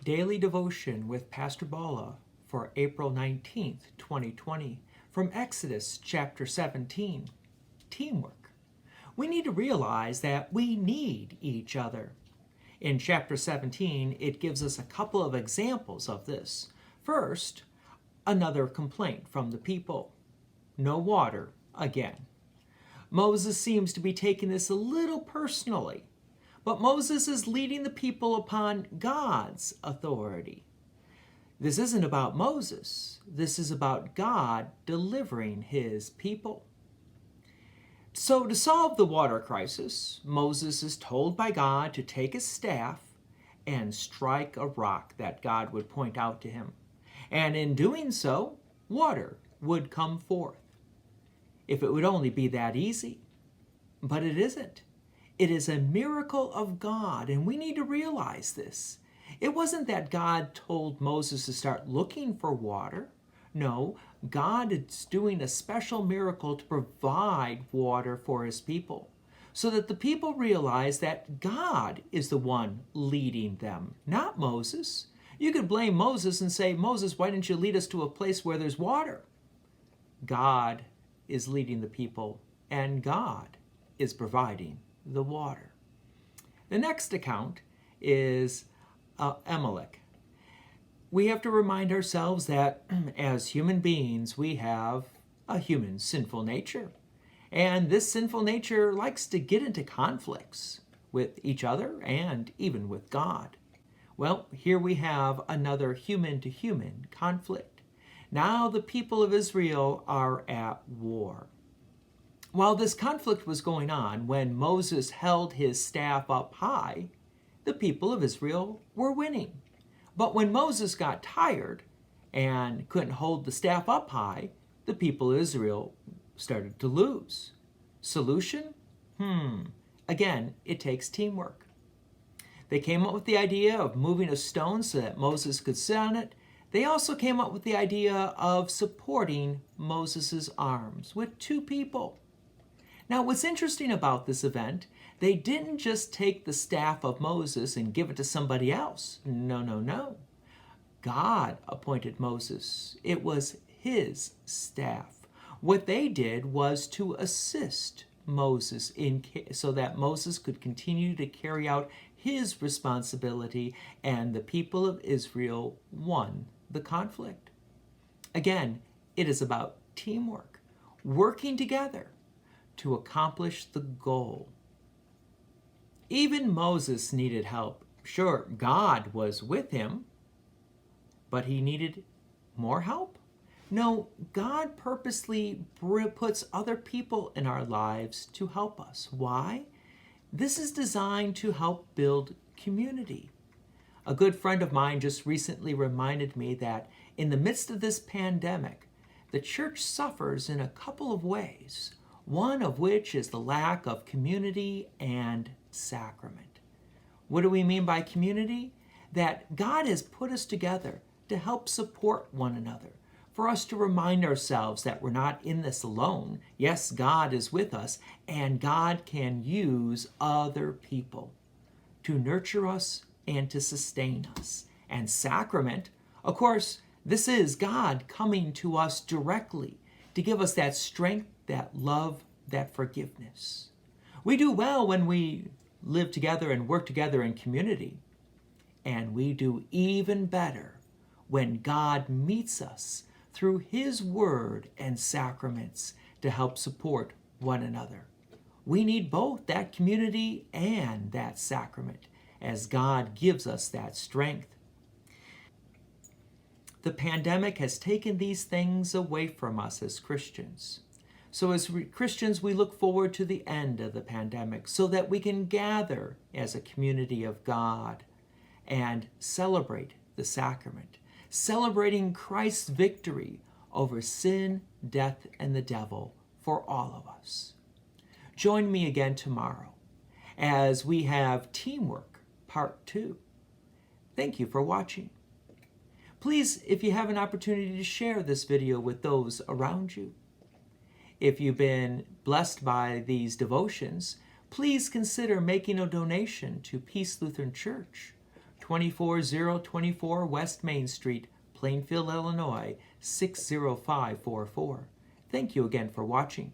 Daily Devotion with Pastor Balla for April 19th, 2020, from Exodus chapter 17, Teamwork. We need to realize that we need each other. In chapter 17, it gives us a couple of examples of this. First, another complaint from the people. No water again. Moses seems to be taking this a little personally. But Moses is leading the people upon God's authority. This isn't about Moses. This is about God delivering his people. So to solve the water crisis, Moses is told by God to take his staff and strike a rock that God would point out to him. And in doing so, water would come forth. If it would only be that easy. But it isn't. It is a miracle of God, and we need to realize this. It wasn't that God told Moses to start looking for water. No, God is doing a special miracle to provide water for his people, so that the people realize that God is the one leading them, not Moses. You could blame Moses and say, Moses, why didn't you lead us to a place where there's water? God is leading the people, and God is providing the water. The next account is Amalek. We have to remind ourselves that as human beings, we have a human sinful nature. And this sinful nature likes to get into conflicts with each other and even with God. Well, here we have another human-to-human conflict. Now the people of Israel are at war. While this conflict was going on, when Moses held his staff up high, the people of Israel were winning. But when Moses got tired and couldn't hold the staff up high, the people of Israel started to lose. Solution? Again, it takes teamwork. They came up with the idea of moving a stone so that Moses could sit on it. They also came up with the idea of supporting Moses' arms with two people. Now, what's interesting about this event, they didn't just take the staff of Moses and give it to somebody else. No. God appointed Moses. It was his staff. What they did was to assist Moses so that Moses could continue to carry out his responsibility, and the people of Israel won the conflict. Again, it is about teamwork, working together to accomplish the goal. Even Moses needed help. Sure, God was with him, but he needed more help? No, God purposely puts other people in our lives to help us. Why? This is designed to help build community. A good friend of mine just recently reminded me that in the midst of this pandemic, the church suffers in a couple of ways. One of which is the lack of community and sacrament. What do we mean by community? That God has put us together to help support one another, for us to remind ourselves that we're not in this alone. Yes, God is with us, and God can use other people to nurture us and to sustain us. And sacrament, of course, this is God coming to us directly to give us that strength, that love, that forgiveness. We do well when we live together and work together in community. And we do even better when God meets us through his word and sacraments to help support one another. We need both that community and that sacrament as God gives us that strength. The pandemic has taken these things away from us as Christians. So as Christians, we look forward to the end of the pandemic so that we can gather as a community of God and celebrate the sacrament, celebrating Christ's victory over sin, death, and the devil for all of us. Join me again tomorrow as we have Teamwork Part 2. Thank you for watching. Please, if you have an opportunity to share this video with those around you. If you've been blessed by these devotions, please consider making a donation to Peace Lutheran Church. 24024 West Main Street, Plainfield, Illinois, 60544. Thank you again for watching.